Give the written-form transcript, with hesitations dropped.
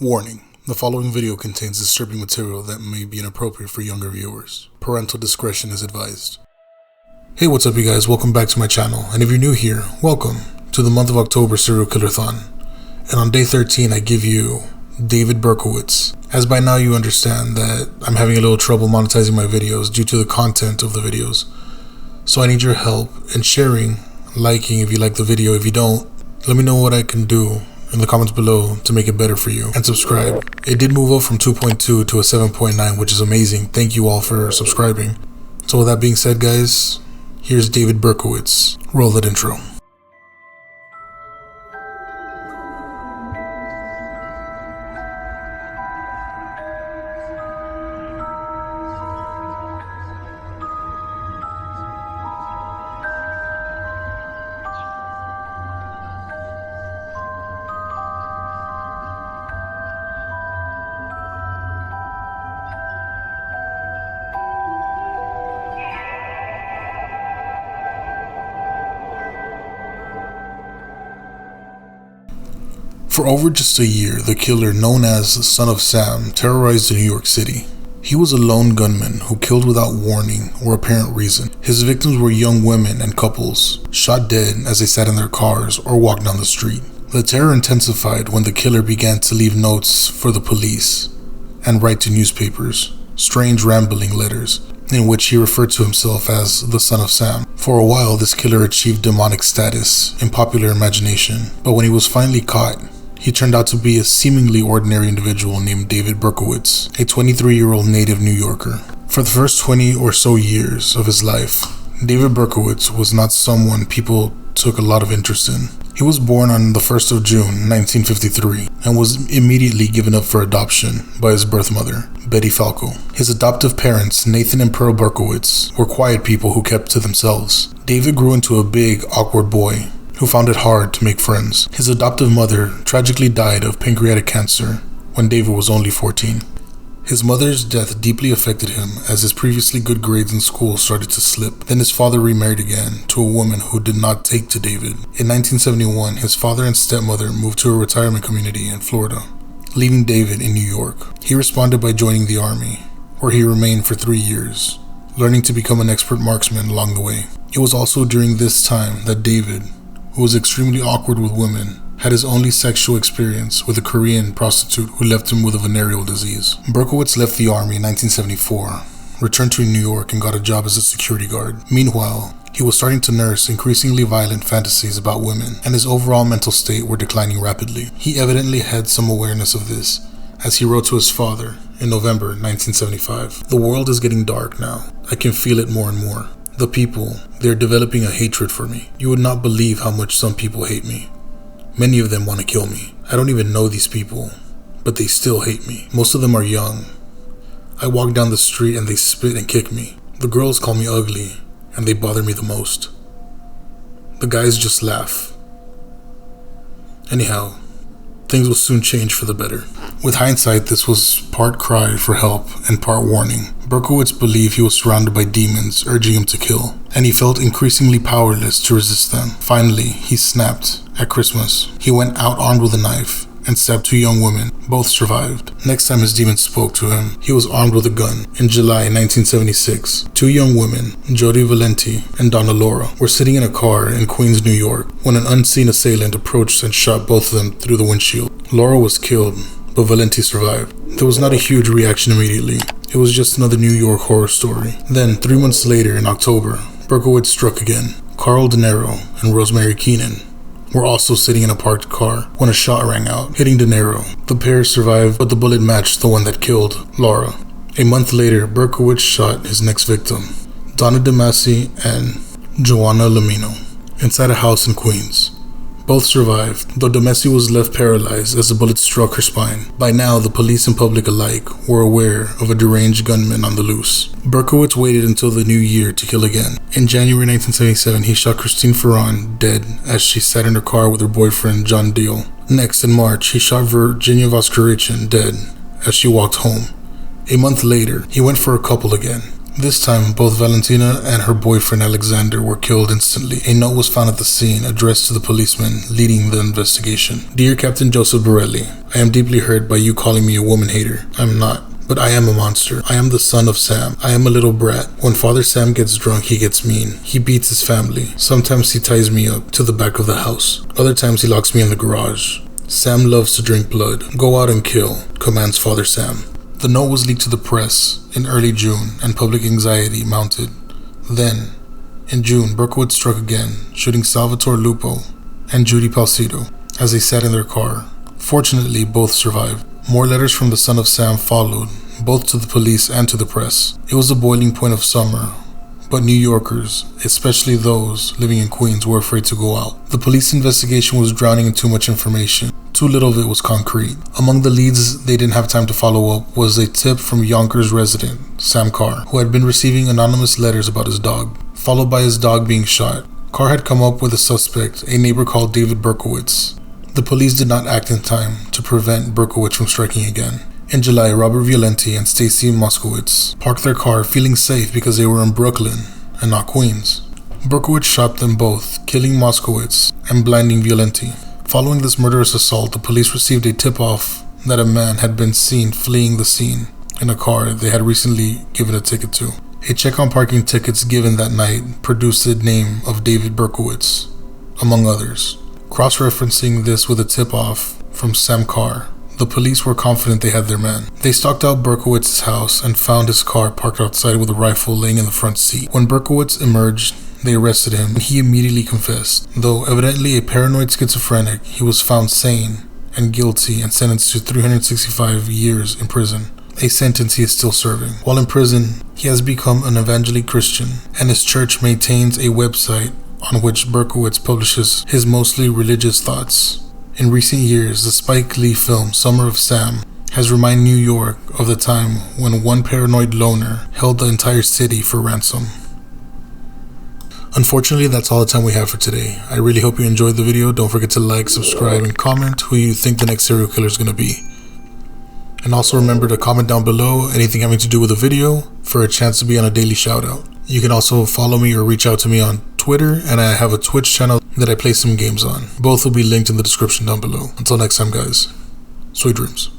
Warning: the following video contains disturbing material that may be inappropriate for younger viewers. Parental discretion is advised. Hey, what's up you guys? Welcome back to my channel, and if you're new here, welcome to the month of October serial killer-thon. And on day 13 I give you David Berkowitz. As by now you understand that I'm having a little trouble monetizing my videos due to the content of the videos. So I need your help in sharing, liking if you like the video. If you don't, let me know what I can do in the comments below to make it better for you, and subscribe. It did move up from 2.2 to a 7.9, which is amazing. Thank you all for subscribing. So with that being said guys, here's David Berkowitz. Roll that intro. For over just a year, the killer known as the Son of Sam terrorized New York City. He was a lone gunman who killed without warning or apparent reason. His victims were young women and couples, shot dead as they sat in their cars or walked down the street. The terror intensified when the killer began to leave notes for the police and write to newspapers, strange rambling letters, in which he referred to himself as the Son of Sam. For a while, this killer achieved demonic status in popular imagination, but when he was finally caught, he turned out to be a seemingly ordinary individual named David Berkowitz, a 23-year-old native New Yorker. For the first 20 or so years of his life, David Berkowitz was not someone people took a lot of interest in. He was born on the 1st of June, 1953, and was immediately given up for adoption by his birth mother, Betty Falco. His adoptive parents, Nathan and Pearl Berkowitz, were quiet people who kept to themselves. David grew into a big, awkward boy who found it hard to make friends. His adoptive mother tragically died of pancreatic cancer when David was only 14. His mother's death deeply affected him as his previously good grades in school started to slip. Then his father remarried again to a woman who did not take to David. In 1971, his father and stepmother moved to a retirement community in Florida, leaving David in New York. He responded by joining the army, where he remained for 3 years, learning to become an expert marksman along the way. It was also during this time that David, who was extremely awkward with women, had his only sexual experience with a Korean prostitute who left him with a venereal disease. Berkowitz left the army in 1974, returned to New York and got a job as a security guard. Meanwhile, he was starting to nurse increasingly violent fantasies about women, and his overall mental state were declining rapidly. He evidently had some awareness of this, as he wrote to his father in November 1975. "The world is getting dark now. I can feel it more and more. The people, they're developing a hatred for me. You would not believe how much some people hate me. Many of them want to kill me. I don't even know these people, but they still hate me. Most of them are young. I walk down the street and they spit and kick me. The girls call me ugly, and they bother me the most. The guys just laugh. Anyhow, things will soon change for the better." With hindsight, this was part cry for help and part warning. Berkowitz believed he was surrounded by demons urging him to kill, and he felt increasingly powerless to resist them. Finally, he snapped at Christmas. He went out armed with a knife and stabbed 2 young women. Both survived. Next time his demons spoke to him, he was armed with a gun. In July 1976, 2 young women, Jody Valenti and Donna Laura, were sitting in a car in Queens, New York, when an unseen assailant approached and shot both of them through the windshield. Laura was killed, but Valenti survived. There was not a huge reaction immediately. It was just another New York horror story. Then, 3 months later in October, Berkowitz struck again. Carl De Niro and Rosemary Keenan were also sitting in a parked car when a shot rang out, hitting De Niro. The pair survived, but the bullet matched the one that killed Laura. A month later, Berkowitz shot his next victim, Donna DeMasi and Joanna Lamino, inside a house in Queens. Both survived, though DeMasi was left paralyzed as the bullet struck her spine. By now, the police and public alike were aware of a deranged gunman on the loose. Berkowitz waited until the new year to kill again. In January 1977, he shot Christine Ferran dead as she sat in her car with her boyfriend, John Deal. Next, in March, he shot Virginia Voskarichin dead as she walked home. A month later, he went for a couple again, This time, both Valentina and her boyfriend Alexander were killed instantly. A note was found at the scene addressed to the policeman leading the investigation. Dear Captain Joseph Borelli, I am deeply hurt by you calling me a woman hater. I am not. But I am a monster. I am the son of Sam. I am a little brat. When Father Sam gets drunk, he gets mean. He beats his family. Sometimes he ties me up to the back of the house. Other times he locks me in the garage. Sam loves to drink blood. Go out and kill, commands Father Sam. The note was leaked to the press in early June, and public anxiety mounted. Then, in June, Berkowitz struck again, shooting Salvatore Lupo and Judy Palcito as they sat in their car. Fortunately, both survived. More letters from the son of Sam followed, both to the police and to the press. It was the boiling point of summer, but New Yorkers, especially those living in Queens, were afraid to go out. The police investigation was drowning in too much information. Too little of it was concrete. Among the leads they didn't have time to follow up was a tip from Yonkers resident, Sam Carr, who had been receiving anonymous letters about his dog, followed by his dog being shot. Carr had come up with a suspect, a neighbor called David Berkowitz. The police did not act in time to prevent Berkowitz from striking again. In July, Robert Violenti and Stacy Moskowitz parked their car feeling safe because they were in Brooklyn and not Queens. Berkowitz shot them both, killing Moskowitz and blinding Violenti. Following this murderous assault, the police received a tip-off that a man had been seen fleeing the scene in a car they had recently given a ticket to. A check on parking tickets given that night produced the name of David Berkowitz, among others. Cross-referencing this with a tip-off from Sam Carr, the police were confident they had their man. They stalked out Berkowitz's house and found his car parked outside with a rifle laying in the front seat. When Berkowitz emerged, they arrested him and he immediately confessed. Though evidently a paranoid schizophrenic, he was found sane and guilty and sentenced to 365 years in prison, a sentence he is still serving. While in prison, he has become an evangelical Christian, and his church maintains a website on which Berkowitz publishes his mostly religious thoughts. In recent years, the Spike Lee film Summer of Sam has reminded New York of the time when one paranoid loner held the entire city for ransom. Unfortunately, that's all the time we have for today. I really hope you enjoyed the video. Don't forget to like, subscribe, and comment who you think the next serial killer is going to be. And also remember to comment down below anything having to do with the video for a chance to be on a daily shout out. You can also follow me or reach out to me on Twitter, and I have a Twitch channel that I play some games on. Both will be linked in the description down below. Until next time, guys, sweet dreams.